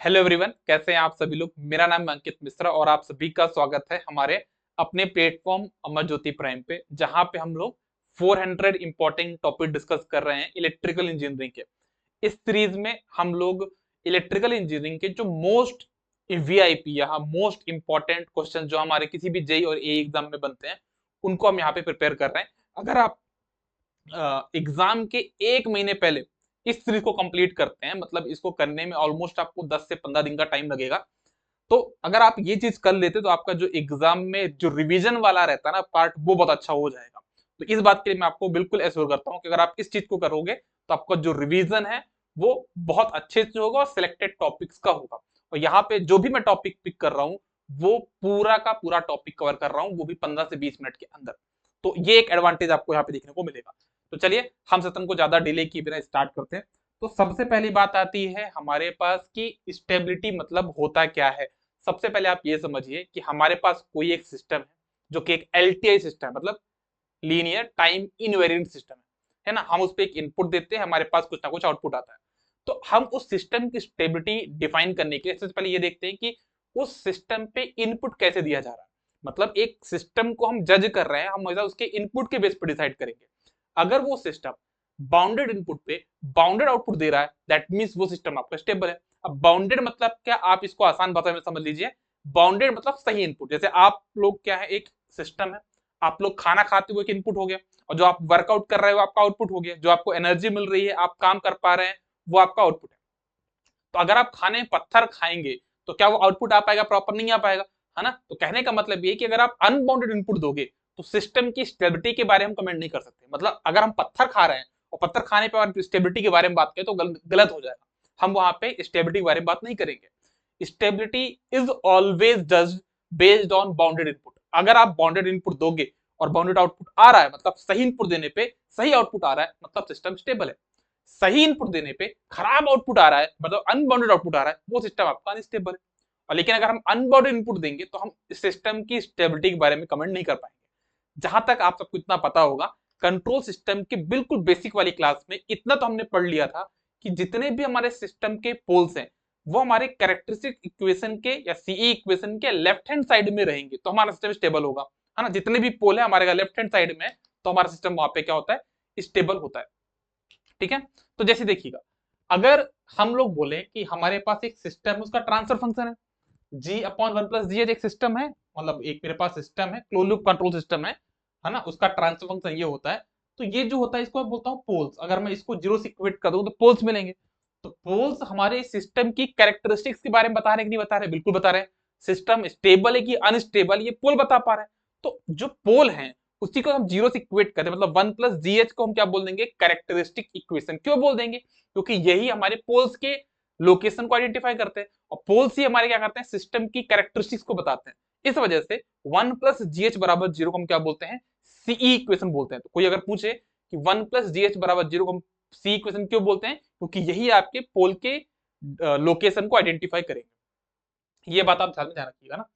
Hello everyone, कैसे हैं आप सभी लोग। मेरा नाम है अंकित मिश्रा और आप सभी का स्वागत है हमारे अपने प्लेटफॉर्म अमर ज्योति प्राइम पे, जहां पे हम लोग 400 इंपॉर्टेंट टॉपिक डिस्कस कर रहे हैं इलेक्ट्रिकल इंजीनियरिंग के। इस सीरीज में हम लोग इलेक्ट्रिकल इंजीनियरिंग के जो मोस्ट वीआईपी या मोस्ट इंपॉर्टेंट क्वेश्चन जो हमारे किसी भी जेई और ए एग्जाम में बनते हैं, उनको हम यहाँ पे प्रिपेयर कर रहे हैं। अगर आप एग्जाम के एक महीने पहले इस सीरीज को कंप्लीट करते हैं, मतलब इसको करने में ऑलमोस्ट आपको 10 से 15 दिन का टाइम लगेगा। तो अगर आप ये चीज कर लेते तो आपका जो एग्जाम में जो रिवीजन वाला रहता है ना पार्ट, वो बहुत अच्छा हो जाएगा। तो इस बात के लिए मैं आपको बिल्कुल एश्योर करता हूँ कि अगर आप इस चीज को करोगे तो आपका जो रिवीजन है वो बहुत अच्छे से होगा और सिलेक्टेड टॉपिक्स का होगा। और यहाँ पे जो भी मैं टॉपिक पिक कर रहा हूँ वो पूरा का पूरा टॉपिक कवर कर रहा हूँ, वो भी 15 से 20 मिनट के अंदर। तो ये एक एडवांटेज आपको यहाँ पे देखने को मिलेगा। तो चलिए हम सत्र को ज्यादा डिले किए बिना स्टार्ट करते हैं। तो सबसे पहली बात आती है हमारे पास की स्टेबिलिटी मतलब होता क्या है। सबसे पहले आप ये समझिए कि हमारे पास कोई एक सिस्टम है जो कि एक एलटीआई सिस्टम है, मतलब लीनियर टाइम इनवेरिएंट सिस्टम है ना। हम उस पर एक इनपुट देते हैं, हमारे पास कुछ ना कुछ आउटपुट आता है। तो हम उस सिस्टम की स्टेबिलिटी डिफाइन करने के लिए सबसे पहले ये देखते हैं कि उस सिस्टम पे इनपुट कैसे दिया जा रहा है। मतलब एक सिस्टम को हम जज कर रहे हैं, हम हमेशा उसके इनपुट के बेस पर डिसाइड करेंगे। अगर वो सिस्टम बाउंडेड इनपुट पे बाउंडेड आउटपुट दे रहा है, दैट मीन्स वो सिस्टम आपका स्टेबल है। अब बाउंडेड मतलब क्या, आप इसको आसान भाषा में समझ लीजिए। बाउंडेड मतलब सही इनपुट। जैसे आप लोग क्या है, एक सिस्टम है, आप लोग खाना खाते हुए एक इनपुट हो गया, और जो आप वर्कआउट कर रहे हो आपका आउटपुट हो गया, जो आपको एनर्जी मिल रही है, आप काम कर पा रहे हैं, वो आपका आउटपुट है। तो अगर आप खाने में पत्थर खाएंगे तो क्या वो आउटपुट आ पाएगा? प्रॉपर नहीं आ पाएगा, है ना। तो कहने का मतलब ये कि अगर आप अनबाउंडेड इनपुट दोगे तो सिस्टम की स्टेबिलिटी के बारे में कमेंट नहीं कर सकते। मतलब अगर हम पत्थर खा रहे हैं और पत्थर खाने पर स्टेबिलिटी के बारे में बात करें तो गलत हो जाएगा। हम वहां पे स्टेबिलिटी के बारे में बात नहीं करेंगे। Stability is always judged based on bounded input. अगर आप बाउंडेड इनपुट दोगे और बाउंडेड आउटपुट आ रहा है, मतलब सही इनपुट देने पे सही आउटपुट आ रहा है, मतलब सिस्टम स्टेबल है। सही इनपुट देने पे खराब आउटपुट आ रहा है, मतलब अनबाउंडेड आउटपुट आ रहा है, वो सिस्टम आपका अनस्टेबल है। और लेकिन अगर हम अनबाउंडेड इनपुट देंगे तो हम सिस्टम की स्टेबिलिटी के बारे में कमेंट नहीं कर पाएंगे। जहां तक आप सबको इतना पता होगा, कंट्रोल सिस्टम के बिल्कुल बेसिक वाली क्लास में इतना तो हमने पढ़ लिया था कि जितने भी हमारे सिस्टम के पोल्स हैं वो हमारे कैरेक्टरिस्टिक इक्वेशन के या सीई इक्वेशन के लेफ्ट हैंड साइड में रहेंगे तो हमारा सिस्टम स्टेबल होगा, है ना। जितने भी पोल है हमारे लेफ्ट हैंड साइड में, तो हमारा सिस्टम वहां पे क्या होता है? स्टेबल होता है। ठीक है। तो जैसे देखिएगा, अगर हम लोग बोले कि हमारे पास एक सिस्टम है, उसका ट्रांसफर फंक्शन है जी अपॉन वन प्लस जी, एक सिस्टम है, मतलब एक मेरे पास सिस्टम है, क्लोज लूप कंट्रोल सिस्टम है ना। उसका ट्रांसफर फंक्शन ये होता है। तो ये जो होता है इसको मैं बोलता हूँ पोल्स। अगर मैं इसको जीरो से इक्वेट कर दूं तो पोल्स मिलेंगे। तो पोल्स हमारे सिस्टम की कैरेक्टरिस्टिक्स के बारे में बता रहे हैं कि नहीं बता रहे? बिल्कुल बता रहे हैं। सिस्टम स्टेबल है कि अनस्टेबल, ये पोल बता पा रहे हैं। तो जो पोल है उसी को हम जीरो से इक्वेट करें, मतलब वन प्लस जी एच को हम क्या बोल देंगे? Characteristic equation. क्यों बोल देंगे? क्योंकि यही हमारे पोल्स के लोकेशन को आइडेंटिफाई करते हैं, और पोल्स ही हमारे क्या करते हैं? सिस्टम की कैरेक्टरिस्टिक्स को बताते हैं। इस वजह से वन प्लस जी एच बराबर जीरो को हम क्या बोलते हैं? सीई इक्वेशन बोलते हैं। तो कोई अगर पूछे कि वन प्लस जी एच बराबर जीरो को हम सी इक्वेशन क्यों बोलते हैं? क्योंकि यही आपके पोल के लोकेशन को आइडेंटिफाई करेंगे। ये बात आप ध्यान में ध्यान रखिएगा ना।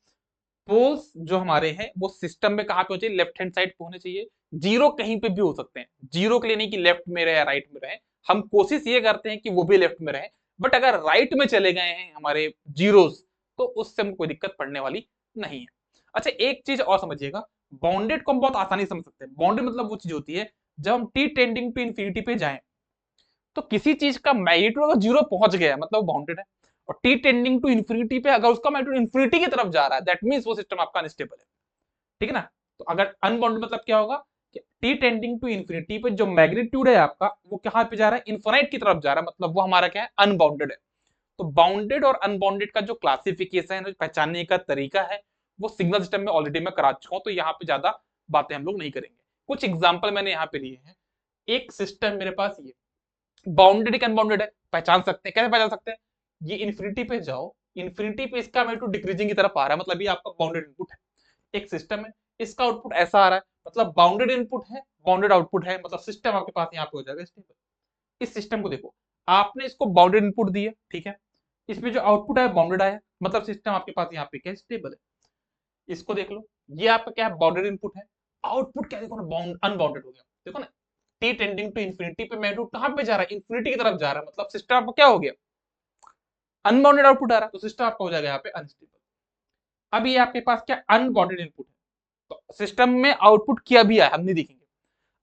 पोल्स जो हमारे हैं वो सिस्टम में कहां पे होने चाहिए? लेफ्ट हैंड साइड पे होने चाहिए। जीरो कहीं पे भी हो सकते हैं, जीरो के लिए नहीं कि लेफ्ट में रहे या राइट में रहे। हम कोशिश ये करते हैं कि वो भी लेफ्ट में रहे, बट अगर राइट में चले गए हैं हमारे जीरोस तो उससे हमको कोई दिक्कत पड़ने वाली नहीं है। अच्छा, एक चीज और समझिएगा, बाउंडेड को हम बहुत आसानी से समझ सकते हैं। बाउंडेड मतलब वो चीज होती है जब हम टी टेंडिंग टू इंफिनिटी पे जाएं, तो किसी चीज का मैग्नीट्यूड अगर जीरो पहुंच गया मतलब बाउंडेड है। और टी टेंडिंग टू इंफिनिटी पे अगर उसका मैग्नीट्यूड इंफिनिटी की तरफ जा रहा है, दैट मींस वो सिस्टम आपका अनस्टेबल है। ठीक है ना। तो अगर अनबाउंडेड मतलब क्या होगा कि टी टेंडिंग टू इंफिनिटी पे जो मैग्नीट्यूड है आपका वो कहां पे जा रहा है? इनफाइनाइट की तरफ जा रहा है, मतलब वो हमारा क्या है? अनबाउंडेड है। तो बाउंडेड और अनबाउंडेड का जो क्लासिफिकेशन है, पहचानने का तरीका है, वो सिग्नल सिस्टम में ऑलरेडी मैं करा चुका हूं, तो यहाँ पे ज्यादा बातें हम लोग नहीं करेंगे। कुछ एग्जाम्पल मैंने यहाँ पे लिए हैं। एक सिस्टम मेरे पास ये बाउंडेड एक अनबाउंडेड है, पहचान सकते हैं। कैसे पहचान सकते हैं? ये इन्फिनिटी पे जाओ, इन्फिनिटी पे इसका वैल्यू डिक्रीजिंग की तरफ आ रहा है, मतलब ये आपका बाउंडेड इनपुट है। एक सिस्टम है, इसका आउटपुट ऐसा आ रहा है, मतलब बाउंडेड इनपुट है, बाउंडेड आउटपुट है, मतलब सिस्टम आपके पास यहाँ पे हो जाएगा स्टेबल। इस सिस्टम को देखो, आपने इसको बाउंडेड इनपुट दिया, ठीक है, इसमें जो आउटपुट है बाउंडेड आया, मतलब सिस्टम आपके पास यहाँ पे क्या स्टेबल है। इसको देख लो, ये आपका क्या है? बाउंडेड इनपुट है, आउटपुट क्या देखो ना, अनबाउंडेड हो गया। देखो ना, टी टेंडिंग टू इंफिनिटी पे मैग्नीट्यूड कहां पे जा रहा है? इंफिनिटी की तरफ जा रहा है, मतलब सिस्टम आपका क्या हो गया? अनबाउंडेड आउटपुट आ रहा है तो सिस्टम आपका हो जाएगा यहाँ पे अनस्टेबल। अब ये आपके पास क्या अनबाउंडेड इनपुट है, तो सिस्टम में आउटपुट क्या भी आया हम नहीं देखेंगे।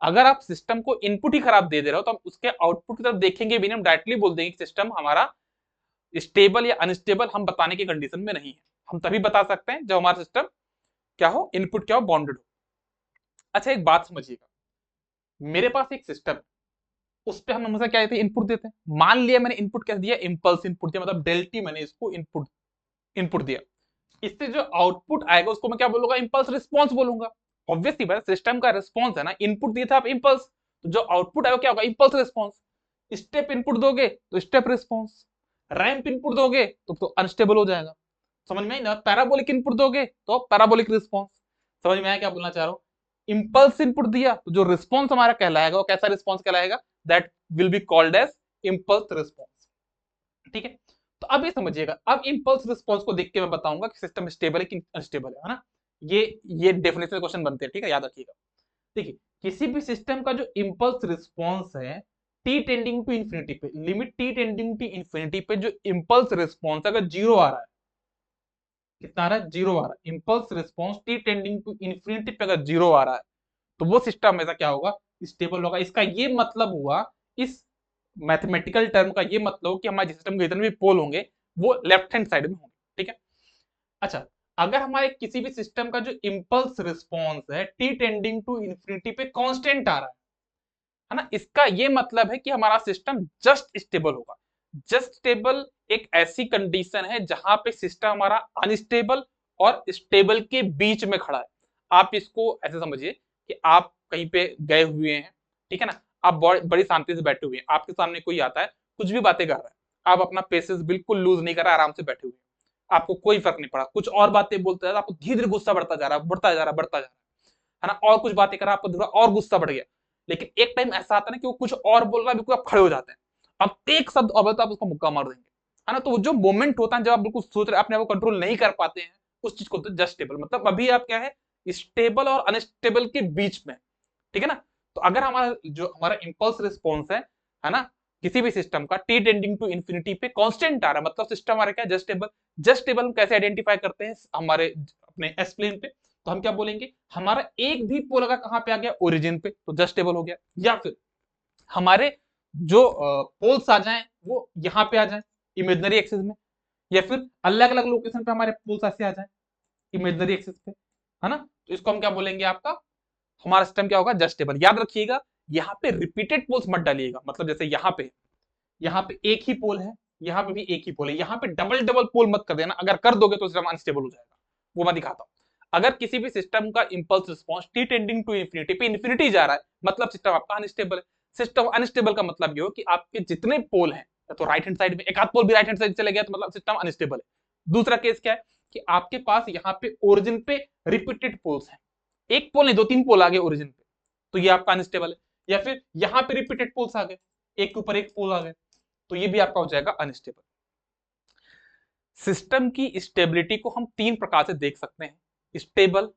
अगर आप सिस्टम को इनपुट ही खराब दे रहे हो तो हम उसके आउटपुट की तरफ देखेंगे भी नहीं, हम डायरेक्टली बोल देंगे कि सिस्टम हमारा स्टेबल या अनस्टेबल हम बताने की कंडीशन में नहीं है। हम तभी बता सकते हैं जब हमारा सिस्टम क्या हो, इनपुट क्या हो, बाउंडेड हो। अच्छा एक बात समझिएगा, मेरे पास एक सिस्टम है, उस पर हम हमेशा क्या देते हैं, इनपुट देते हैं। मान लिया मैंने इनपुट कैसे दिया, इम्पल्स इनपुट दिया, मतलब डेल्टी मैंने इसको इनपुट इनपुट दिया। इससे जो आउटपुट आएगा उसको मैं क्या बोलूंगा, इम्पल्स रिस्पॉन्स बोलूंगा। ऑब्वियसली बात सिस्टम का रिस्पॉन्स है ना, इनपुट दिया था आप इम्पल्स, तो जो आउटपुट आएगा क्या होगा, इम्पल्स रिस्पॉन्स। स्टेप इनपुट दोगे तो स्टेप रिस्पॉन्स, रैंप इनपुट दोगे तो अनस्टेबल हो जाएगा। समझ में आई ना, पैराबोलिक इनपुट दोगे तो पैराबोलिक रिस्पॉन्स। समझ में आया क्या बोलना चाह रहा हूं। इंपल्स इनपुट दिया तो जो रिस्पॉन्स हमारा कहलाएगा वो कैसा रिस्पॉन्स कहलाएगा, that will be called as impulse response. ठीक है, तो अब ये समझिएगा, अब इंपल्स रिस्पॉन्स को देख के मैं बताऊंगा कि सिस्टम स्टेबल है कि अनस्टेबल है ना। ये डेफिनेशन क्वेश्चन बनते हैं, ठीक है, याद रखिएगा। देखिए किसी भी सिस्टम का जो इंपल्स रिस्पॉन्स है टी टेंडिंग टू इंफिनिटी पे, limit T tending to infinity पे जो इंपल्स रिस्पॉन्स अगर जीरो आ रहा है, कितना आ रहा है, जीरो आ रहा है, impulse response T tending to infinity पे अगर जीरो आ रहा है तो वो सिस्टम हमेशा क्या होगा, स्टेबल होगा। इसका ये मतलब हुआ, इस मैथमेटिकल टर्म का ये मतलब कि हमारे सिस्टम के जितने भी पोल होंगे वो लेफ्ट हैंड साइड में होंगे। ठीक है, अच्छा अगर हमारे किसी भी सिस्टम का जो इंपल्स रिस्पॉन्स है टी टेंडिंग टू इंफिनिटी पे कांस्टेंट आ रहा है ना, इसका ये मतलब है कि हमारा सिस्टम जस्ट स्टेबल होगा। जस्ट स्टेबल एक ऐसी कंडीशन है जहां पे सिस्टम हमारा अनस्टेबल और स्टेबल के बीच में खड़ा है। आप इसको ऐसे समझिए कि आप कहीं पे गए हुए हैं, ठीक है ना, आप बड़ी शांति से बैठे हुए हैं, आपके सामने कोई आता है कुछ भी बातें कर रहा है, आप अपना पेशेंस बिल्कुल लूज नहीं कर रहा, आराम से बैठे हुए हैं, आपको कोई फर्क नहीं पड़ा, कुछ और बातें बोलते हैं, आपको धीरे धीरे गुस्सा बढ़ता जा रहा है, बढ़ता जा रहा है, बढ़ता जा रहा है ना, और कुछ बातें कर रहा है, आपको थोड़ा और गुस्सा बढ़ गया। लेकिन एक टाइम ऐसा आता है ना कि वो कुछ और बोल रहा है, बिल्कुल आप खड़े हो जाते हैं, अब एक शब्द और बोलता आप उसको मुक्का मार देंगे, है ना। तो जो मोमेंट होता है जब आप बिल्कुल सोच रहे अपने आप को कंट्रोल नहीं कर पाते हैं, उस चीज को तो जस्ट स्टेबल, मतलब अभी आप क्या है, स्टेबल और अनस्टेबल के बीच में, ठीक है ना। तो अगर हमारा जो हमारा इंपल्स रिस्पॉन्स है ना, किसी भी सिस्टम का टी टेंडिंग टू इंफिनिटी पे कांस्टेंट आ रहा है, मतलब सिस्टम हमारा क्या, जस्ट स्टेबल। जस्ट स्टेबल हम कैसे आइडेंटिफाई करते हैं, हमारे अपने एस प्लेन पे, तो हम क्या बोलेंगे, हमारा एक भी पोल अगर कहां पे आ गया, ओरिजिन पे, तो जस्ट स्टेबल हो गया। या फिर हमारे जो पोल्स आ जाएं वो यहाँ पे आ जाएं इमेजिनरी एक्सिस में, या फिर अलग अलग लोकेशन पे हमारे पोल्स ऐसे आ जाएं इमेजिनरी एक्सिस पे, है ना, तो इसको हम क्या बोलेंगे, आपका हमारा सिस्टम क्या होगा, जस्ट स्टेबल। याद रखिएगा यहाँ पे रिपीटेड पोल्स मत डालिएगा, मतलब जैसे यहाँ पे एक ही पोल है, यहाँ पे भी एक ही पोल है, यहाँ पे डबल डबल पोल मत कर देना, अगर कर दोगे तो सिस्टम अनस्टेबल हो जाएगा। वो मैं दिखाता हूँ। अगर किसी भी सिस्टम का impulse response T tending to infinity पे इंफिनिटी जा रहा है, मतलब सिस्टम आपका अनस्टेबल है। सिस्टम अनस्टेबल का मतलब ये हो कि आपके जितने पोल हैं, तो राइट हैंड साइड में एक आध पोल भी राइट हैंड साइड चले गया तो मतलब सिस्टम अनस्टेबल है। दूसरा केस क्या है कि आपके पास यहाँ पे ओरिजिन पे रिपीटेड पोल्स हैं, एक पोल नहीं दो तीन पोल आ गए ओरिजिन पे, तो ये आपका अनस्टेबल है। या फिर यहाँ पे रिपीटेड पोल्स आ गए, एक के ऊपर एक पोल आ गए, तो ये भी आपका हो जाएगा अनस्टेबल। सिस्टम की स्टेबिलिटी को हम तीन प्रकार से देख सकते हैं, स्टेबल,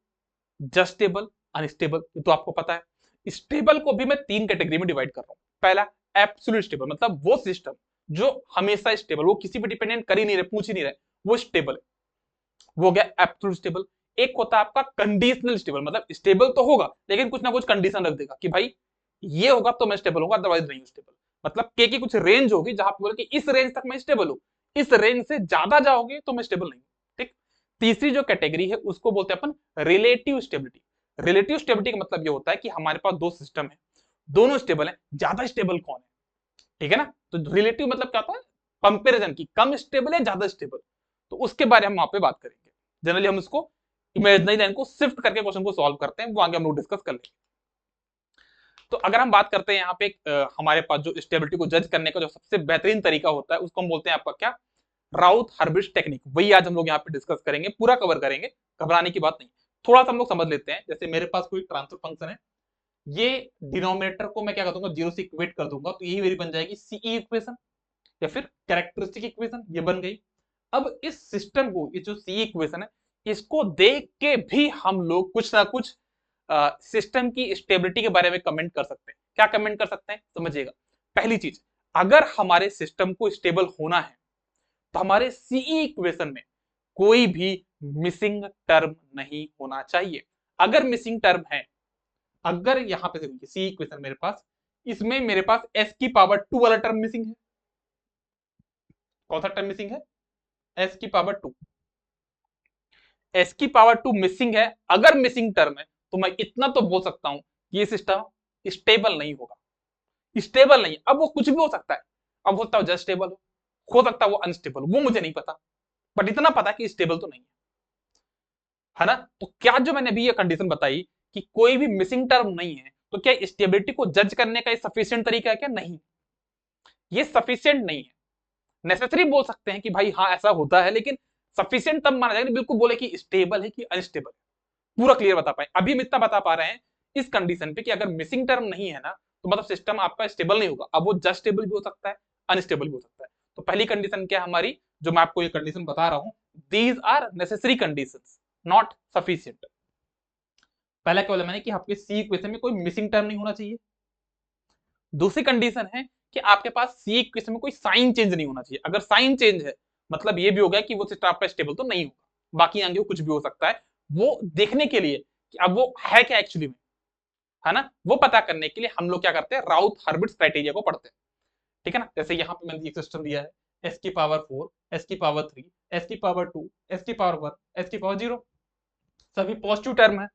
जस्ट स्टेबल, अनस्टेबल, ये तो आपको पता है। स्टेबल को भी मैं तीन कैटेगरी में डिवाइड कर रहा हूं। पहला एब्सोल्यूट स्टेबल, मतलब वो सिस्टम जो हमेशा स्टेबल, वो किसी पे डिपेंडेंट कर ही नहीं रहे, पूछ ही नहीं रहे, वो स्टेबल है, वो हो गया एब्सोल्यूट स्टेबल। एक होता है आपका कंडीशनल स्टेबल, मतलब स्टेबल तो होगा लेकिन कुछ ना कुछ कंडीशन रख देगा कि भाई ये होगा तो मैं स्टेबल होगा, अदरवाइज नहीं स्टेबल। मतलब के की कुछ रेंज होगी जहां पे बोले कि इस रेंज तक मैं स्टेबल हूं, इस रेंज से ज्यादा जाओगे तो मैं स्टेबल नहीं। ठीक, तीसरी जो कैटेगरी है उसको बोलते हैं अपन रिलेटिव स्टेबिलिटी। रिलेटिव स्टेबिलिटी का मतलब ये होता है कि हमारे पास दो सिस्टम है, दोनों स्टेबल है, ज्यादा स्टेबल कौन है, ठीक है ना। तो रिलेटिव मतलब क्या होता है, कंपेरिजन की, कम स्टेबल है ज्यादा स्टेबल, तो उसके बारे में वहां पे बात करेंगे। जनरली हम इसको इमेजिनरी लाइन को शिफ्ट करके क्वेश्चन को सॉल्व करते हैं, वो आगे हम लोग डिस्कस कर लेंगे। तो अगर हम बात करते हैं यहाँ पे हमारे पास जो स्टेबिलिटी को जज करने का जो सबसे बेहतरीन तरीका होता है उसको हम बोलते हैं आपका क्या, राउथ हर्बिट टेक्निक। वही आज हम लोग यहाँ पे डिस्कस करेंगे, पूरा कवर करेंगे, घबराने की बात नहीं। थोड़ा सा हम लोग समझ लेते हैं, जैसे मेरे पास कोई ट्रांसफर फंक्शन है, ये डिनोमिनेटर को मैं क्या कर दूंगा, जीरो से इक्वेट कर दूंगा, तो यही मेरी बन जाएगी सीई इक्वेशन या फिर कैरेक्टरिस्टिक इक्वेशन, ये बन गई। अब इस सिस्टम को, ये जो सी इक्वेशन है, इसको देख के भी हम लोग कुछ ना कुछ सिस्टम की स्टेबिलिटी के बारे में कमेंट कर सकते हैं। क्या कमेंट कर सकते हैं, समझिएगा। पहली चीज, अगर हमारे सिस्टम को स्टेबल होना है तो हमारे सीई इक्वेशन में कोई भी मिसिंग टर्म नहीं होना चाहिए। अगर मिसिंग टर्म है, अगर यहां पे देखिए सी इक्वेशन मेरे पास, इसमें मेरे पास s की पावर 2 वाला टर्म मिसिंग है। कौन सा टर्म मिसिंग है? s की पावर 2। s की पावर 2 मिसिंग है। अगर मिसिंग टर्म है तो मैं इतना तो बोल सकता हूं कि ये सिस्टम स्टेबल नहीं होगा। स्टेबल नहीं, अब वो कुछ भी हो सकता है। अब हो सकता है जस्ट स्टेबल हो सकता है वो अनस्टेबल, वो मुझे नहीं पता, बट इतना पता कि स्टेबल तो नहीं है ना। तो क्या जो मैंने अभी ये कंडीशन बताई कि कोई भी मिसिंग टर्म नहीं है, तो क्या स्टेबिलिटी को जज करने का सफिशिएंट तरीका है क्या? नहीं, ये सफिशिएंट नहीं है। नेसेसरी बोल सकते हैं कि भाई हाँ ऐसा होता है, लेकिन सफिशिएंट तब माना जाएगा बिल्कुल बोले कि स्टेबल है कि अनस्टेबल है, पूरा क्लियर बता पाए। अभी हम इतना बता पा रहे हैं इस कंडीशन पे कि अगर मिसिंग टर्म नहीं है ना, तो मतलब सिस्टम आपका स्टेबल नहीं होगा। अब वो जस्ट स्टेबल भी हो सकता है, अनस्टेबल भी हो सकता है। तो पहली कंडीशन क्या है हमारी, जो मैं आपको ये कंडीशन बता रहा हूं, these are necessary conditions not sufficient. पहला क्या बोला मैंने कि आपके सी इक्वेशन में कोई मिसिंग टर्म नहीं होना चाहिए। दूसरी कंडीशन है कि आपके पास सी इक्वेशन में कोई साइन चेंज नहीं होना चाहिए। अगर साइन चेंज है मतलब ये भी हो गया कि वो सिस्टम आपका स्टेबल तो नहीं होगा। बाकी आगे कुछ भी हो सकता है, वो देखने के लिए कि अब वो है क्या एक्चुअली में, है ना, वो पता करने के लिए हम लोग क्या करते हैं, राउथ हर्बिट्स क्राइटेरिया को पढ़ते हैं। ठीक है ना। जैसे यहाँ पे मैंने एक सिस्टम दिया है, एस की पावर 4, एस की पावर 3, एस की पावर 2, एस की पावर 1, एस की पावर 0, सभी पॉजिटिव टर्म है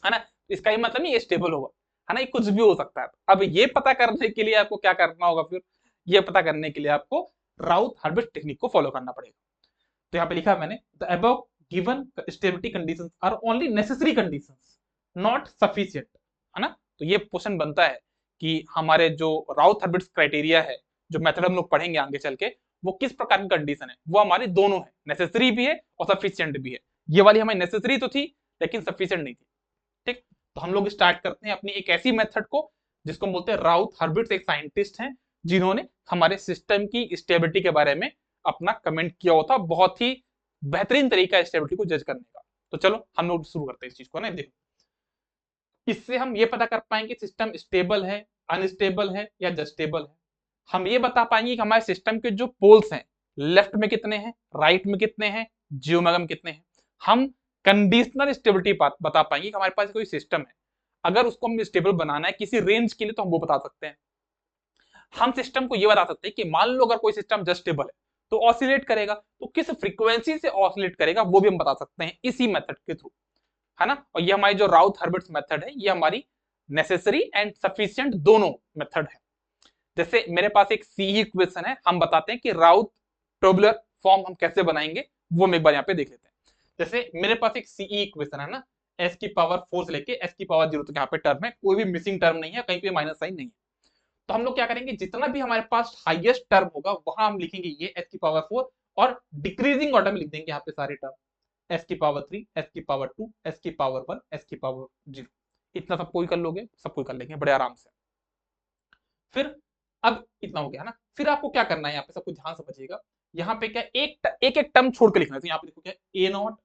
ना। इसका ही मतलब नहीं ये स्टेबल होगा, है ना, ये कुछ भी हो सकता है। अब ये पता करने के लिए आपको क्या करना होगा, फिर ये पता करने के लिए आपको राउथ हर्बिट टेक्निक को फॉलो करना पड़ेगा। तो यहाँ पे लिखा मैंने, the above given stability conditions are only necessary conditions not sufficient, है ना। तो ये क्वेश्चन बनता है कि हमारे जो राउथ हर्बिट्स क्राइटेरिया है, जो मेथड हम लोग पढ़ेंगे आगे चल के, वो किस प्रकार की कंडीशन है, वो हमारी दोनों है, नेसेसरी भी है और सफिशिएंट भी है। ये वाली हमारी नेसेसरी तो थी लेकिन सफिशिएंट नहीं थी। ठीक, तो हम लोग स्टार्ट करते हैं अपनी एक ऐसी मेथड को जिसको बोलते हैं राउथ हर्बिट्स। एक साइंटिस्ट हैं जिन्होंने हमारे सिस्टम की स्टेबिलिटी के बारे में अपना कमेंट किया होता, बहुत ही बेहतरीन तरीका है स्टेबिलिटी को जज करने का। तो चलो हम लोग शुरू करते हैं इस चीज को ना। देखो, इससे हम ये पता कर पाएंगे सिस्टम स्टेबल है, अनस्टेबल है या जस्ट स्टेबल है। हम ये बता पाएंगे कि हमारे सिस्टम के जो पोल्स हैं, लेफ्ट में कितने हैं, राइट में कितने हैं, जियोमेगा में कितने हैं। हम कंडीशनल स्टेबिलिटी बता पाएंगे कि हमारे पास कोई सिस्टम है, अगर उसको हम स्टेबल बनाना है किसी रेंज के लिए तो हम वो बता सकते हैं। हम सिस्टम को ये बता सकते हैं कि मान लो अगर कोई सिस्टम जस्ट स्टेबल है तो ऑसिलेट करेगा, तो किस फ्रीक्वेंसी से ऑसिलेट करेगा वो भी हम बता सकते हैं इसी मेथड के थ्रू, है ना। और ये हमारी जो राउथ हर्बिट्स मेथड है, ये हमारी नेसेसरी एंड सफिशिएंट दोनों मेथड है। जैसे मेरे पास एक सी इक्वेशन है, हम बताते हैं कि राउथ टेबुलर फॉर्म हम कैसे बनाएंगे, वो हम एक बार यहाँ पे देख लेते हैं। जैसे मेरे पास एक सीई इक्वेशन है ना, एस की पावर 4 से लेके एस की पावर 0 तक यहाँ पे टर्म है, कोई भी मिसिंग टर्म नहीं है, कहीं पे माइनस साइन नहीं है। तो हम लोग क्या करेंगे, जितना भी हमारे पास हाईएस्ट टर्म होगा वहां हम लिखेंगे ये एस की पावर 4, और डिक्रीजिंग ऑर्डर में लिख देंगे यहाँ पे सारे टर्म, एस की पावर 3, एस की पावर 2, एस की पावर 1, एस की पावर 0। इतना सब कोई कर लोगे, सब कोई कर लेंगे बड़े आराम से। फिर अब इतना हो गया ना, फिर आपको क्या करना है, यहाँ पे सब कुछ ध्यान समझिएगा। यहाँ पे क्या एक एक टर्म छोड़ के लिखना है। तो यहाँ पे देखो क्या, ए नॉट,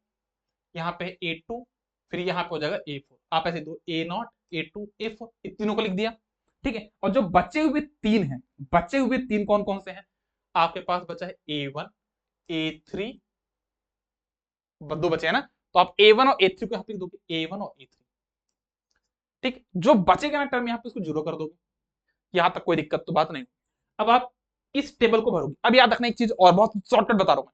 यहाँ पे ए टू, फिर यहाँ पे हो जाएगा ए फोर। आप ऐसे दो, A not, A two, A four, इन तीनों को लिख दिया। ठीक है, और जो बचे हुए तीन हैं, बचे हुए तीन कौन कौन से हैं, आपके पास बचा है ए वन, ए थ्री, दो बचे हैं ना, तो आप ए वन और ए थ्री को यहाँ पे लिख दोगे, ए वन और ए थ्री। ठीक, जो बचेगा ना टर्म यहाँ पे उसको जीरो कर दोगे, यहां तक कोई दिक्कत तो बात नहीं। अब आप इस टेबल को भरोगे। अब याद रखना एक चीज और, बहुत शॉर्टकट बता रहा हूं मैं,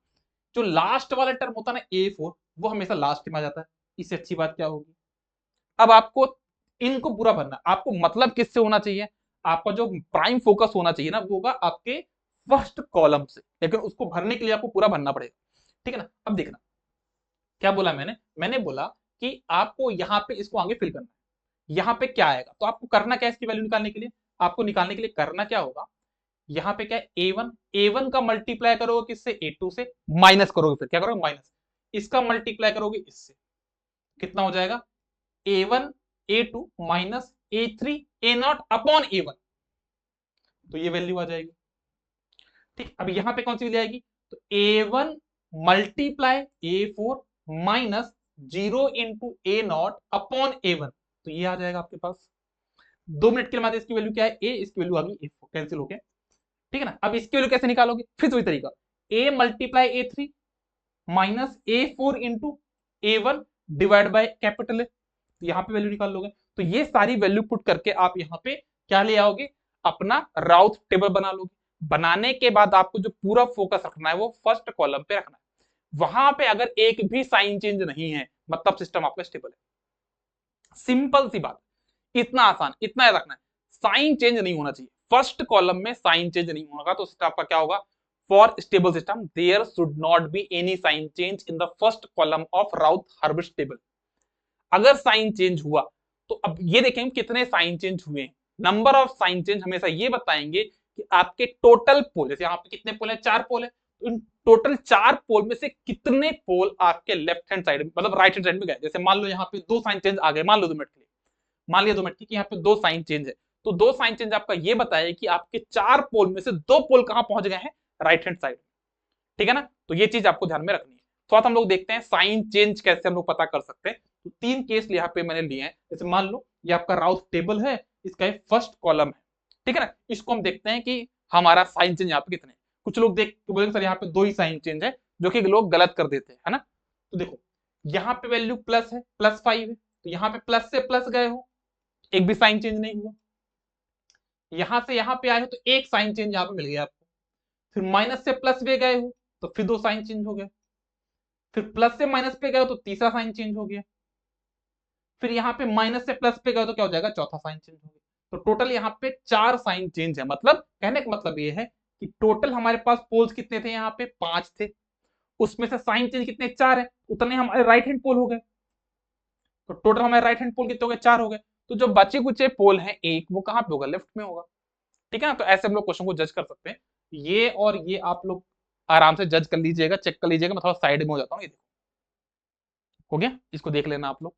जो लास्ट वाला टर्म होता है ना ए फोर, वो हमेशा लास्ट में आ जाता है। इससे अच्छी बात क्या होगी, अब आपको इनको पूरा भरना। आपको मतलब किससे होना चाहिए, आपका जो प्राइम फोकस होना चाहिए ना, वो होगा आपके फर्स्ट कॉलम से, लेकिन उसको भरने के लिए आपको पूरा भरना पड़ेगा। ठीक है ना। अब देखना क्या बोला मैंने बोला कि आपको यहाँ पे इसको आगे फिल करना है। यहाँ पे क्या आएगा, तो आपको करना क्या है, इसकी वैल्यू निकालने के लिए, आपको निकालने के लिए करना क्या होगा, यहाँ पे क्या है ए वन का मल्टीप्लाई करोगे किससे, ए टू से, माइनस करोगे, फिर क्या करोगे माइनस, इसका मल्टीप्लाई करोगे इससे, कितना हो जाएगा, A one A two minus A three A not upon A one, तो ये वैल्यू आ जाएगी। ठीक, अब यहां पे कौन सी वैल्यू आएगी, तो A one multiply A four minus 0 into A not upon A one, तो ये आ जाएगा आपके पास। 2 मिनट के बाद इसकी वैल्यू क्या है, ए, इसकी वैल्यू आ गई ए फोर, कैंसिल हो गया। ठीक है ना। अब इसकी वैल्यू कैसे निकालोगे, फिर वही तरीका, a multiply A3 minus A4 into A1 divide by capital A, यहाँ पे वैल्यू निकाल लोगे। तो ये सारी वैल्यू पुट करके आप यहाँ पे क्या ले आओगे, अपना राउथ टेबल बना लोगे। बनाने के बाद आपको जो पूरा फोकस रखना है वो फर्स्ट कॉलम पे रखना है। वहां पे अगर एक भी साइन चेंज नहीं है मतलब सिस्टम आपका स्टेबल है। सिंपल सी बात, इतना आसान, इतना याद रखना है, साइन चेंज नहीं होना चाहिए। फर्स्ट कॉलम में साइन चेंज नहीं होगा तो सिस्टम आपका क्या होगा, for stable system there should not be any sign change in the first column of Routh Hurwitz table. अगर साइन चेंज हुआ तो अब ये देखेंगे कितने साइन चेंज हुए हैं। नंबर ऑफ साइन चेंज हमेशा ये बताएंगे कि आपके टोटल पोल, जैसे यहाँ पे कितने पोल है, 4 पोल है, तो इन टोटल 4 पोल में से कितने पोल आपके लेफ्ट हैंड साइड मतलब राइट हैंड साइड में गए। जैसे मान लो यहाँ पे 2 साइन चेंज आ गए, मान लो 2 मिनट के लिए, मान लिया 2 मिनट की कि यहाँ पे 2 साइन चेंज है, तो 2 साइन चेंज आपका ये बताया कि आपके 4 पोल में से 2 पोल कहां पहुंच गए हैं, राइट हैंड साइड। ठीक है ना, तो ये चीज आपको ध्यान में रखनी है। तो हम लोग देखते हैं साइन चेंज कैसे हम लोग पता कर सकते हैं। तो 3 केस यहाँ पे मैंने लिए हैं। जैसे मान लो ये आपका राउथ टेबल है, इसका फर्स्ट कॉलम है, ठीक है ना, इसको हम देखते हैं कि हमारा साइन चेंज यहाँ पे कितने। कुछ लोग देख के बोलेंगे सर यहाँ पे 2 ही साइन चेंज है, जो कि लोग गलत कर देते हैं, है ना। तो देखो यहाँ पे वैल्यू प्लस है, +5 है, तो यहाँ पे प्लस से प्लस गए हो, एक भी साइन चेंज नहीं हुआ। यहां से यहां पे आए हो तो एक साइन चेंज यहाँ पे मिल गया आपको। फिर माइनस से प्लस पे गए हो तो फिर 2 साइन चेंज हो गया। फिर प्लस से माइनस पे गए हो तो तीसरा साइन चेंज हो गया। फिर यहाँ पे माइनस से प्लस पे गए तो क्या हो जाएगा, चौथा साइन चेंज हो गया। तो टोटल यहाँ पे 4 साइन चेंज है। मतलब कहने का मतलब ये है कि टोटल हमारे पास पोल्स कितने थे, यहाँ पे 5 थे, उसमें से साइन चेंज कितने, 4 है, उतने हमारे राइट हैंड पोल हो गए। तो टोटल हमारे राइट हैंड पोल कितने हो गए, 4 हो गए। तो जो बचे कुचे पोल हैं एक, वो कहां पे होगा, लेफ्ट में होगा। ठीक है ना, तो ऐसे हम लोग क्वेश्चन को जज कर सकते हैं। ये और ये आप लोग आराम से जज कर लीजिएगा, चेक कर लीजिएगा। मैं थोड़ा साइड में हो जाता हूँ, ये देखो हो गया, इसको देख लेना आप लोग।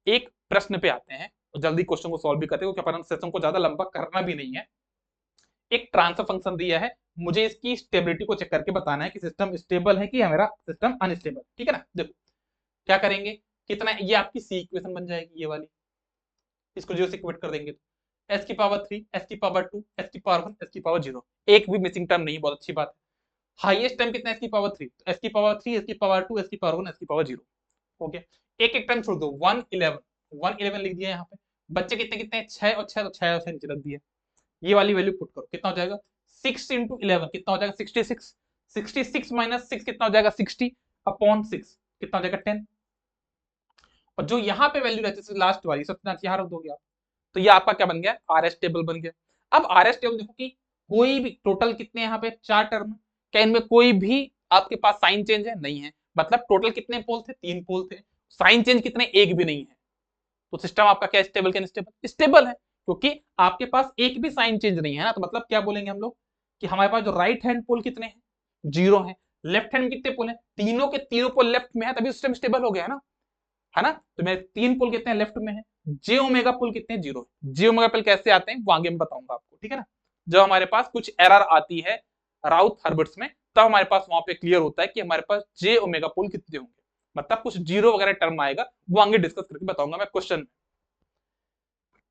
एक प्रश्न पे आते हैं और जल्दी क्वेश्चन को सॉल्व भी करते हैं क्योंकि अपन सेशन को ज्यादा लंबा करना भी नहीं है। एक ट्रांसफर फंक्शन दिया है, मुझे इसकी स्टेबिलिटी को चेक करके बताना है कि सिस्टम स्टेबल है कि मेरा सिस्टम अनस्टेबल। ठीक है ना, देखो क्या करेंगे, कितना, ये आपकी सी इक्वेशन बन जाएगी ये वाली, इसको 0 से इक्वेट कर देंगे तो s की पावर 3, s की पावर 2, s की पावर 1, s की पावर 0, एक भी मिसिंग टर्म नहीं, बहुत अच्छी बात है। हाईएस्ट टर्म कितना है, s की पावर 3, तो s की पावर 3, s की पावर 2, s की पावर 1, s की पावर 0 हो गया। एक एक टर्म छोड़ दो, 111 लिख दिया यहाँ पे। बच्चे कितने कितने, 6 और 6, तो 6 और 6 नीचे रख दिए। ये वाली वैल्यू पुट करो, कितना हो जाएगा, 6 इंटू 11 कितना हो जाएगा, 66, 66 माइनस 6 कितना हो जाएगा, 60 अपॉन 6 कितना हो जाएगा, 10। और जो यहाँ पे वैल्यू रहती है लास्ट वाली सब यहाँ रख दोगे आप, तो ये आपका क्या बन गया, आरएस टेबल बन गया। अब आरएस टेबल देखो कि कोई भी टोटल कितने यहाँ पे 4 टर्म, क्या इनमें कोई भी आपके पास साइन चेंज है, नहीं है। मतलब टोटल कितने पोल थे, 3 पोल थे, साइन चेंज कितने, एक भी नहीं है। तो सिस्टम आपका क्या स्टेबल, क्या अनस्टेबल, स्टेबल है, क्योंकि आपके पास एक भी साइन चेंज नहीं है ना। तो मतलब क्या बोलेंगे हम लोग कि हमारे पास जो राइट हैंड पोल कितने हैं, 0 है। लेफ्ट हैंड कितने पोल है, तीनों के तीनों पोल लेफ्ट में है, तभी सिस्टम स्टेबल हो गया है ना। तो मेरे 3 पोल कितने हैं, लेफ्ट में है। जे ओमेगा पोल कितने हैं, 0 है। जे ओमेगा पोल कैसे आते हैं वो आगे मैं बताऊंगा आपको, ठीक है ना। जब हमारे पास कुछ एरर आती है राउथ-हर्विट्ज में, तब हमारे पास वहां पे क्लियर होता है कि हमारे पास जे ओमेगा पोल कितने होंगे, मतलब कुछ 0 वगैरह टर्म आएगा, वो आगे डिस्कस करके बताऊंगा मैं क्वेश्चन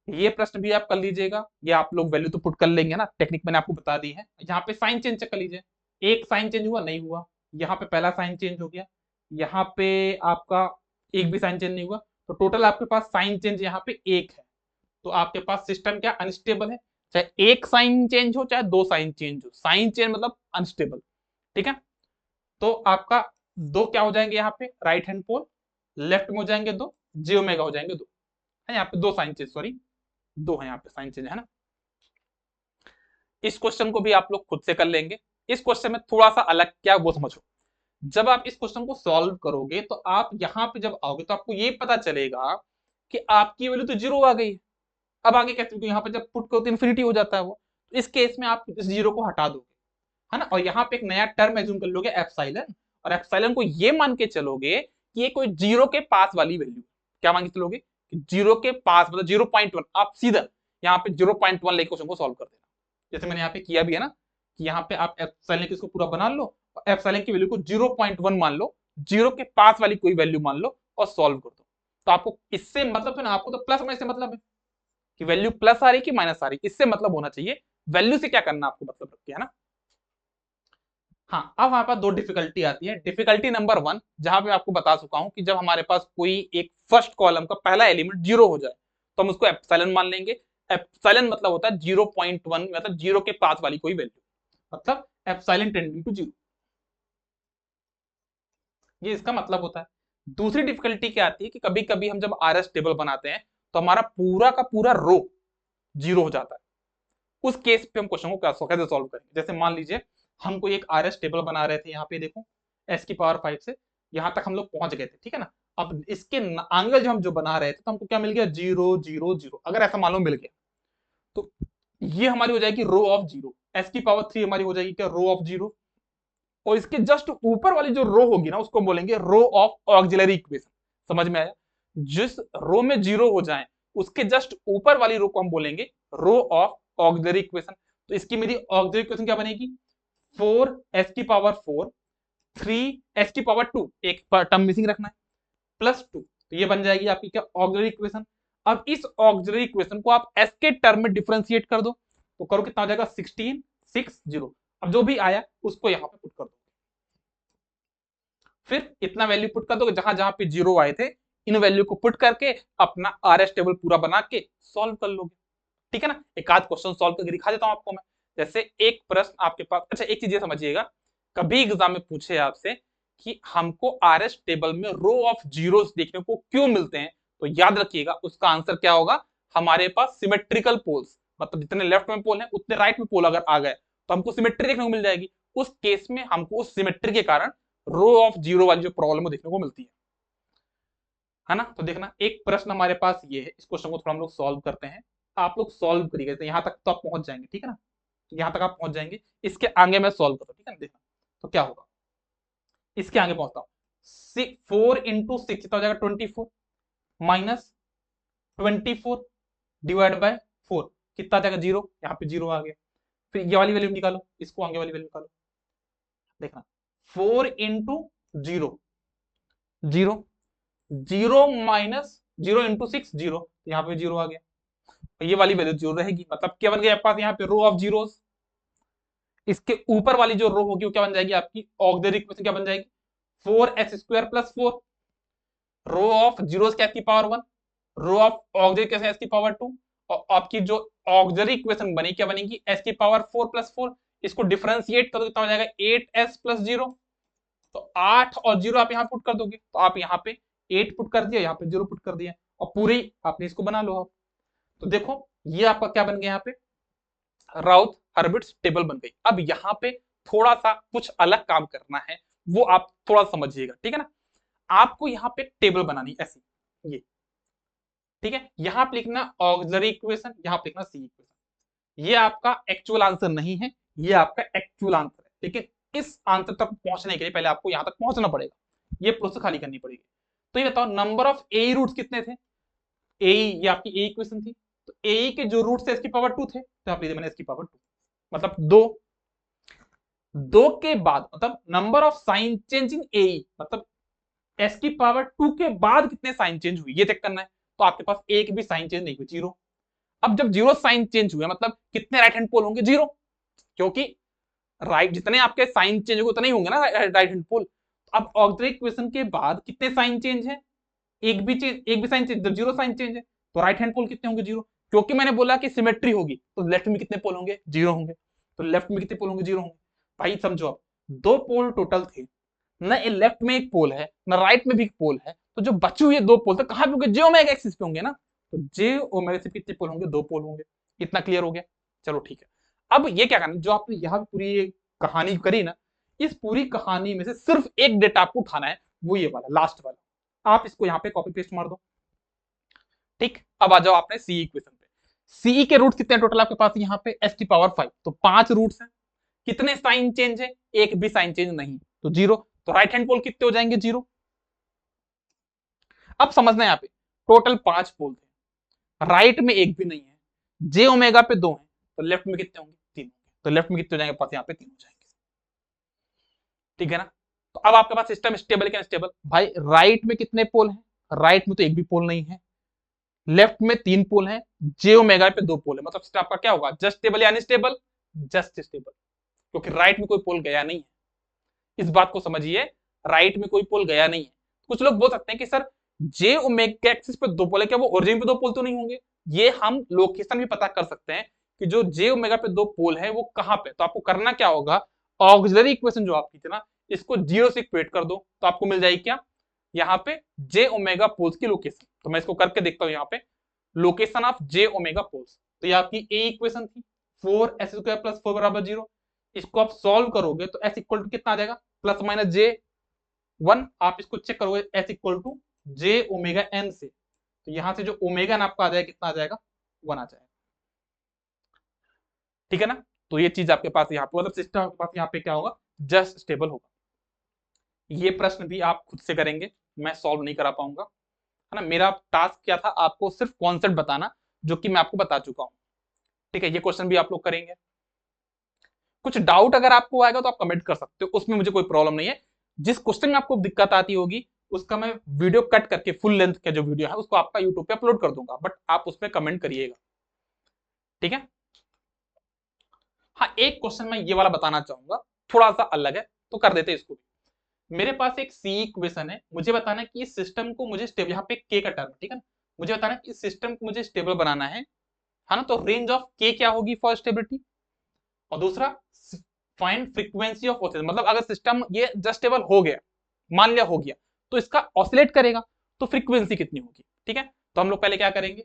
में। ये प्रश्न भी आप कर लीजिएगा, ये आप लोग वैल्यू तो पुट कर लेंगे ना, टेक्निक मैंने आपको बता दी है। यहाँ पे साइन चेंज चेक कर लीजिए, एक साइन चेंज हुआ, नहीं हुआ। यहाँ पे पहला साइन चेंज हो गया, यहाँ पे आपका एक भी साइन चेंज नहीं हुआ। तो टोटल आपके पास साइन चेंज यहाँ पे 1 है। तो आपके पास सिस्टम क्या, अनस्टेबल है। चाहे एक साइन चेंज हो चाहे 2 साइन चेंज हो, साइन चेंज मतलब अनस्टेबल। ठीक है, तो आपका 2 क्या हो जाएंगे यहाँ पे, राइट हैंड पोल, लेफ्ट में हो जाएंगे 2, जे ओमेगा हो जाएंगे 2 है। यहाँ पे 2 साइन चेंज, सॉरी 2 है यहाँ पे साइन चेंज, है ना। इस क्वेश्चन को भी आप लोग खुद से कर लेंगे। इस क्वेश्चन में थोड़ा सा अलग क्या वो समझो, जब आप इस क्वेश्चन को सॉल्व करोगे तो आप यहाँ पे जब आओगे तो आपको ये पता चलेगा कि आपकी वैल्यू तो 0 आ गई है। अब आगे कैसे, यहाँ पे जब पुट करो तो इन्फिनिटी हो जाता है वो। इस केस में आप इस 0 को हटा दोगे, है ना, और यहाँ पे एक नया टर्म एज्यूम कर लोगे एप्सिलॉन, और एप्सिलॉन को ये मान के चलोगे कि ये कोई 0 के पास वाली वैल्यू, क्या मान के चलोगे कि 0 के पास मतलब 0.1, आप सीधा यहाँ पे 0.1 लेके क्वेश्चन को सॉल्व कर देना, जैसे मैंने यहाँ पे किया भी है ना, कि यहाँ पे आप एप्सिलॉन इसको पूरा बना लो, एप्सिलॉन की वैल्यू को 0.1 मान लो, 0 के पास वाली कोई वैल्यू मान लो और सॉल्व कर दो। तो आपको इससे मतलब है ना, आपको तो प्लस माइनस से मतलब है कि वैल्यू प्लस आ रही कि माइनस आ रही, इससे मतलब होना चाहिए। वैल्यू से क्या करना आपको मतलब रखती है ना। हाँ, अब हमारे पास दो डिफिकल्टी आती है। डिफिकल्टी नंबर 1, जहां पे मैं आपको बता चुका हूं कि जब हमारे पास कोई एक फर्स्ट कॉलम का पहला एलिमेंट 0 हो जाए तो हम उसको एप्सिलॉन मान लेंगे। एप्सिलॉन मतलब होता है 0.1, मतलब 0 के पास वाली कोई वैल्यू, मतलब एप्सिलॉन टेंडिंग टू 0, ये इसका मतलब होता है। दूसरी डिफिकल्टी क्या आती है कि कभी कभी हम जब आरएस टेबल बनाते हैं तो हमारा पूरा का पूरा रो 0 हो जाता है। उस केस पे हम क्वेश्चन को कैसे सॉल्व करेंगे। जैसे मान लीजिए हम कोई एक आरएस टेबल बना रहे थे, यहाँ पे देखो एस की पावर 5 से यहाँ तक हम लोग पहुंच गए थे, ठीक है ना। अब इसके आंगल जो हम जो बना रहे थे तो हमको क्या मिल गया, 0 0 0। अगर ऐसा मालूम मिल गया तो ये हमारी हो जाएगी रो ऑफ 0। एस की पावर 3 हमारी हो जाएगी क्या, रो ऑफ 0। और इसके जस्ट ऊपर वाली जो रो होगी ना उसको बोलेंगे रो ऑफ ऑक्सिलरी इक्वेशन। समझ में आया। जिस रो में 0 हो जाए उसके जस्ट ऊपर वाली रो को हम बोलेंगे रो ऑफ ऑक्सिलरी इक्वेशन। तो इसकी मेरी ऑक्सिलरी इक्वेशन क्या बनेगी, 4 एस की पावर 4, 3 एस की पावर 2, एक टर्म मिसिंग रखना है, प्लस 2। तो ये बन जाएगी आपकी क्या, ऑक्सिलरी इक्वेशन। अब इस ऑक्सिलरी इक्वेशन को आप एस के टर्म में डिफरेंशिएट कर दो, तो करो कितना हो जाएगा, 16 6 0। अब जो भी आया उसको यहां पे पुट कर दो, फिर इतना वैल्यू पुट कर दो जहां जहां पे 0 आए थे, इन वैल्यू को पुट करके अपना आरएस टेबल पूरा बना के सॉल्व कर लोगे। ठीक है ना। एक आध क्वेश्चन सॉल्व करके दिखा देता हूं आपको मैं। जैसे एक प्रश्न आपके पास, अच्छा एक चीज ये समझिएगा, कभी एग्जाम में पूछे आपसे कि हमको आरएस टेबल में रो ऑफ जीरोस देखने को क्यों मिलते हैं, तो याद रखिएगा उसका आंसर क्या होगा, हमारे पास सिमेट्रिकल पोल्स, मतलब जितने लेफ्ट में पोल है उतने राइट में पोल अगर आ गए तो हमको सिमेट्री देखने को मिल जाएगी। उस केस में हमको उस सिमेट्री के कारण रो ऑफ जीरो वाली जो प्रॉब्लम है देखने को मिलती है ना। तो देखना एक प्रश्न हमारे पास ये है, इस क्वेश्चन को थोड़ा हम लोग सॉल्व करते हैं। आप लोग सॉल्व करिएगा, तो यहाँ तक तो आप पहुंच जाएंगे, ठीक है ना। यहाँ तक आप पहुंच जाएंगे, इसके आगे मैं सॉल्व करता हूँ, ठीक है ना। देखना तो क्या होगा, इसके आगे पहुंचता हूँ। 4 × 6 कितना हो जाएगा, 24, माइनस 24 डिवाइड बाय 4 कितना आ जाएगा, 0। यहाँ पे 0 आ गया। फिर ये वाली वैल्यू निकालो, इसको आगे वाली वैल्यू निकालो। देखना 4 × 0 0, 0 माइनस 0 × 6 0, यहाँ पे 0 आ गया। ये वाली वैल्यू 0 रहेगी, मतलब क्या बन गया आपके पास यहाँ पे रो ऑफ जीरोस। इसके ऊपर वाली जो रो होगी वो क्या बन जाएगी आपकी, ऑक्सिलरी इक्वेशन क्या बन जाएगी, 4s² + 4, रो ऑफ जीरोस क्या की पावर 1, रो ऑफ ऑक्सिलरी कैसे एस की पावर 2, और आपकी जो ऑक्सिलरी इक्वेशन बनी क्या बनेगी, एस की पावर 4 + 4। इसको डिफरेंशिएट करो कितना हो जाएगा, 8s + 0। तो 8 और 0 आप यहाँ पुट कर दोगे, तो आप यहाँ पे 8 पुट कर दिया, यहाँ पे 0 पुट कर दिया, और पूरी आपने इसको बना लो आप। तो देखो ये आपका क्या बन गया, यहाँ पे राउथ हर्बिट्स टेबल बन गई। अब यहाँ पे थोड़ा सा कुछ अलग काम करना है, वो आप थोड़ा समझिएगा, ठीक है ना। आपको यहाँ पे टेबल बनानी ऐसी, ये ठीक है। यहाँ पे लिखना ऑक्सिलरी इक्वेशन, यहाँ पे लिखना सी इक्वेशन। ये आपका एक्चुअल आंसर नहीं है, ये आपका एक्चुअल आंसर है, लेकिन इस आंसर तक पहुंचने के लिए पहले आपको यहाँ तक पहुंचना पड़ेगा, ये प्रोसेस खाली करनी पड़ेगी। तो ये बताओ नंबर ऑफ ए रूट्स कितने थे, ए ये आपकी ए इक्वेशन थी, तो ए के जो रूट्स थे इसकी पावर 2 थे, तो आप मैंने इसकी पावर 2, मतलब 2। 2 के बाद मतलब number of sign change in A, मतलब एस की पावर 2 के बाद कितने साइन चेंज हुई ये चेक करना है। तो आपके पास एक भी साइन चेंज नहीं हुई, 0। अब जब 0 साइन चेंज हुए मतलब कितने राइट हैंड पोल होंगे, 0, क्योंकि राइट जितने आपके साइन चेंज होंगे उतने ही होंगे ना राइट हैंड पोल। अब ऑक्सिलरी इक्वेशन के बाद कितने साइन चेंज है, एक भी साइन चेंज, जब 0 साइन चेंज है तो राइट हैंड पोल कितने होंगे, 0। क्योंकि मैंने बोला कि सिमेट्री होगी तो लेफ्ट में कितने पोल होंगे, 0 होंगे, तो लेफ्ट में कितने पोल होंगे, 0 होंगे। भाई समझो आप, 2 पोल टोटल थे, न लेफ्ट में एक पोल है न राइट में भी एक पोल है, तो जो बचे हुए 2 पोल थे कहां पे होंगे, जे ओमेगा एक्सिस पे होंगे ना। तो जे ओमेगा से कितने पोल होंगे, 2 पोल होंगे। इतना क्लियर हो गया, चलो ठीक है। अब ये क्या करना, जो आपने यहाँ पूरी कहानी करी ना, इस पूरी कहानी में से सिर्फ एक डेटा आपको उठाना है, वो ये वाला लास्ट वाला। आप इसको यहाँ पे कॉपी पेस्ट मार दो, ठीक। अब आ जाओ आपने सी इक्वेशन पे। सी के रूट्स कितने टोटल आपके पास यहाँ पे, एस की पावर 5, तो 5 रूट्स हैं। कितने साइन चेंज है, एक भी साइन चेंज नहीं, तो 0। तो राइट हैंड पोल कितने हो जाएंगे, 0। अब समझना यहाँ पे टोटल 5 पोल थे, राइट में एक भी नहीं है, जे ओमेगा पे 2 है, तो लेफ्ट में कितने होंगे, 3 होंगे। तो लेफ्ट में कितने हो जाएंगे पास, यहाँ पे 3 हो जाएंगे, ठीक है ना। तो अब आपके पास सिस्टम स्टेबल क्या स्टेबल, भाई राइट में कितने पोल हैं, राइट में तो एक भी पोल नहीं है, लेफ्ट में 3 पोल हैं, जे ओमेगा पे 2 पोल है, मतलब आपका क्या होगा, जस्ट स्टेबल या अनस्टेबल, जस्ट स्टेबल, क्योंकि राइट में कोई पोल गया नहीं है। इस बात को समझिए, राइट में कोई पोल गया नहीं है। कुछ लोग बोल सकते हैं कि सर जे ओमेगा एक्सिस पे दो पोल है, क्या वो ओरिजिन पे दो पोल तो नहीं होंगे? ये हम लोकेशन भी पता कर सकते हैं कि जो जे ओमेगा पे दो पोल है वो कहां पे। तो आपको करना क्या होगा, ऑक्सिलरी इक्वेशन जो आपकी थी ना, इसको जीरो से इक्वेट कर दो, तो आपको मिल जाएगी क्या, यहाँ पे जे ओमेगा पोल्स की लोकेशन। तो मैं इसको करके देखता हूँ, यहाँ पे location of J omega poles. तो ये आपकी ए इक्वेशन थी, 4s² + 4 बराबर 0। इसको आप सॉल्व करोगे तो s इक्वल टू कितना आ जाएगा, प्लस माइनस जे 1। आप इसको चेक करोगे, s equal to J omega n से, तो यहां से जो ओमेगा आपका आ जाएगा कितना आ जाएगा, 1 आ जाएगा। ठीक है ना? तो ये चीज आपके पास यहाँ पे, मतलब सिस्टम आपके पास यहाँ पे क्या होगा, जस्ट स्टेबल होगा। ये प्रश्न भी आप खुद से करेंगे, मैं सॉल्व नहीं करा पाऊंगा, है ना। मेरा टास्क क्या था, आपको सिर्फ कॉन्सेप्ट बताना, जो कि मैं आपको बता चुका हूं। ठीक है, ये क्वेश्चन भी आप लोग करेंगे। कुछ डाउट अगर आपको आएगा तो आप कमेंट कर सकते हो, उसमें मुझे कोई प्रॉब्लम नहीं है। जिस क्वेश्चन में आपको दिक्कत आती होगी उसका मैं वीडियो कट करके फुल लेंथ का जो वीडियो है उसको आपका यूट्यूब पे अपलोड कर दूंगा, बट आप उसमें कमेंट करिएगा। ठीक है। हाँ, एक क्वेश्चन मैं ये वाला बताना चाहूंगा, थोड़ा सा अलग है, तो कर देते इसको भी। मेरे पास एक सी इक्वेशन है, मुझे बताना है कि इस सिस्टम को मुझे स्टेबल, यहाँ पे के का टर्म, ठीक है ना, मुझे बताना है कि इस सिस्टम को मुझे स्टेबल बनाना है ना। तो रेंज ऑफ के क्या होगी फॉर स्टेबिलिटी, और दूसरा फाइंड फ्रीक्वेंसी ऑफ ऑसिलेशन, मतलब अगर सिस्टम ये जस्ट स्टेबल हो गया, मान लिया हो गया, तो इसका ऑसिलेट करेगा तो फ्रीक्वेंसी कितनी होगी। ठीक है, तो हम लोग पहले क्या करेंगे,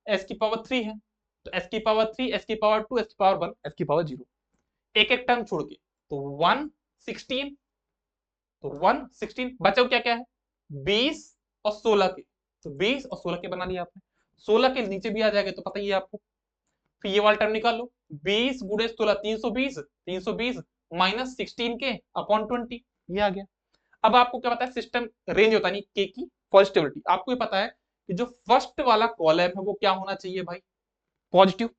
एस की पावर 3 है, तो एस की पावर 3, एस की पावर 2, एस की पावर 1, एस की पावर 0, एक एक टर्म छोड़ के, तो 116, तो 116 बचा क्या क्या है, 20 और 16 के, तो 20 और 16 के बना लिया आपने। 16 के नीचे भी आ जाएगा तो पता ही है आपको, फिर ये वाला टर्म निकाल लो, 20 गुणे 16 320, 320 माइनस 16 के अपॉन 20, ये आ गया। अब आपको क्या पता है, सिस्टम रेंज होता नहीं के की फॉर स्टेबिलिटी, आपको ये पता है कि जो फर्स्ट वाला कॉलम है वो क्या होना चाहिए भाई, पॉजिटिव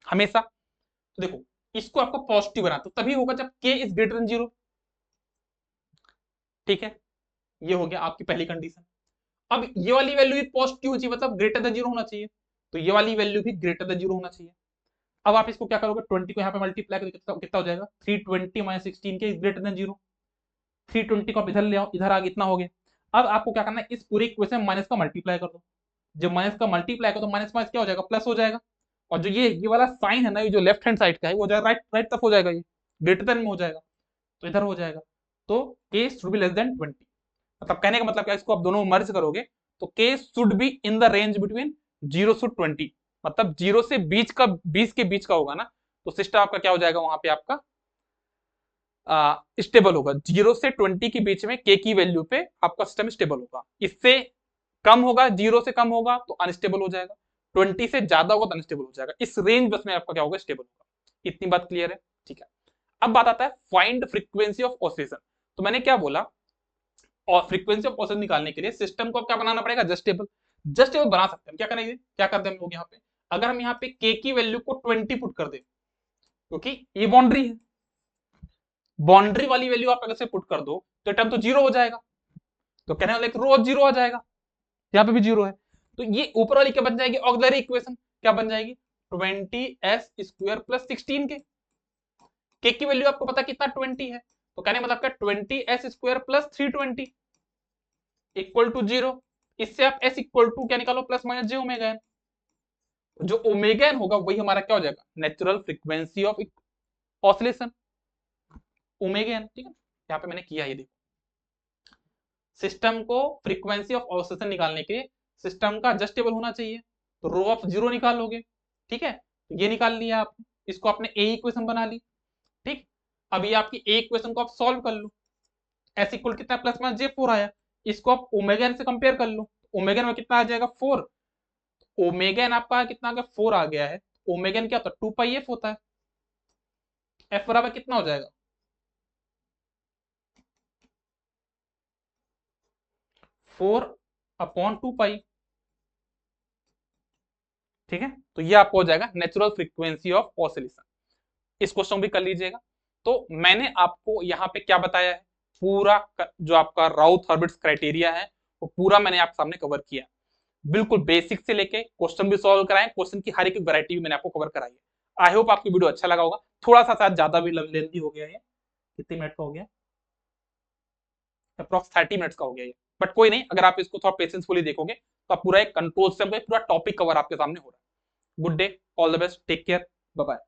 हमेशा। तो देखो, इसको आपको पॉजिटिव बनाना तो तभी होगा जब के इज ग्रेटर देन 0। ठीक है, ये हो गया आपकी पहली कंडीशन। अब ये वाली वैल्यू भी पॉजिटिव होनी चाहिए, मतलब ग्रेटर देन 0 होना चाहिए, तो ये वाली वैल्यू भी ग्रेटर देन 0 होना चाहिए। अब आप इसको क्या करोगे, 20 को यहाँ पे मल्टीप्लाई करोगे, कितना हो जाएगा, 320 माइनस 16 के इज ग्रेटर देन 0। 320 को आप इधर ले आओ, इधर आगे इतना हो गया। अब आपको क्या करना है, इस पूरे इक्वेशन माइनस का मल्टीप्लाई कर दो, जब माइनस का मल्टीप्लाई करो तो माइनस माइनस क्या हो जाएगा, प्लस हो जाएगा। और जो ये वाला साइन है ना, ये जो लेफ्ट हैंड साइड का है, वो हो जाएगा राइट राइट तरफ हो जाएगा, ये ग्रेटर देन में हो जाएगा, तो इधर हो जाएगा। तो के शुड बी लेस देन 20, मतलब कहने का मतलब क्या, इसको आप दोनों मर्ज करोगे तो के should be in the range between 0 to 20, मतलब 0 से 20 का, 20 के बीच का होगा ना, तो सिस्टम आपका क्या हो जाएगा, वहां पे आपका स्टेबल होगा। 0 से 20 के बीच में के की वैल्यू पे आपका सिस्टम स्टेबल होगा। इससे कम होगा, 0 से कम होगा तो अनस्टेबल हो जाएगा, 20 से ज्यादा होगा तो अनस्टेबल हो जाएगा। इस रेंज बस में आपका क्या होगा, स्टेबल होगा। इतनी बात क्लियर है? ठीक है। अब बात आता है फाइंड फ्रीक्वेंसी ऑफ ऑसिलेशन। तो मैंने क्या बोला, और फ्रीक्वेंसी ऑफ ऑसिलेशन निकालने के लिए सिस्टम को क्या बनाना पड़ेगा, जस्टेबल। जस्टेबल बना सकते हैं, क्या करेंगे, क्या करते हैं हम लोग यहाँ पे, अगर हम यहाँ पे के की वैल्यू को 20 पुट कर दे, क्योंकि ये बाउंड्री है, बाउंड्री वाली वैल्यू आप अगर से पुट कर दो तो टर्म तो 0 हो जाएगा, तो कहने वाला रो 0 आ जाएगा, यहाँ पे भी 0 है, तो ये ऊपर वाली क्या बन जाएगी, ऑक्सिलरी इक्वेशन क्या बन जाएगी, 20s² + 16 के की वैल्यू आपको पता कितना 20 है, तो कहने मतलब क्या 20s² + 320 इक्वल टू 0। इससे आप s इक्वल टू क्या निकालो, plus minus J omega N. जो ओमेगा एन होगा वही हमारा क्या हो जाएगा, natural frequency of oscillation, omega N. ठीक है, यहाँ पे मैंने किया, ये देखो, सिस्टम को फ्रीक्वेंसी ऑफ ऑसिलेशन निकालने के सिस्टम का एडजस्टेबल होना चाहिए, तो रो ऑफ 0 निकालोगे। ठीक है, तो ये निकाल लिया आपने, इसको आपने ए इक्वेशन बना ली। ठीक, अब ये आपकी ए इक्वेशन को आप सॉल्व कर लो, एस इक्वल कितना, प्लस माइनस जे 4 आया, इसको आप ओमेगा एन से कंपेयर कर लो, ओमेगा में कितना आ जाएगा 4, ओमेगा एन आपका कितना आ गया, 4 आ गया है, ओमेगा एन क्या होता है, 2πf होता है, एफ बराबर कितना हो जाएगा, 4/2π। ठीक है, तो ये आपको हो जाएगा नेचुरल फ्रीक्वेंसी ऑफ ऑसिलेशन। इस क्वेश्चन भी कर लीजिएगा। तो मैंने आपको यहाँ पे क्या बताया है, पूरा जो आपका राउथ हर्बिट्स क्राइटेरिया है वो पूरा मैंने आपके सामने कवर किया, बिल्कुल बेसिक से लेके क्वेश्चन भी सॉल्व कराए, क्वेश्चन की हर एक वैरायटी भी मैंने आपको कवर कराई है। आई होप आपकी वीडियो अच्छा लगा होगा, थोड़ा सा शायद ज्यादा भी लेंथी हो गया है, कितने मिनट का हो गया, अप्रॉक्स 30 मिनट्स का हो गया ये, बट कोई नहीं, अगर आप इसको थोड़ा पेशेंसफुली देखोगे तो आप पूरा एक कंट्रोल से पूरा टॉपिक कवर आपके सामने हो रहा है। Good day, all the best, take care, bye bye.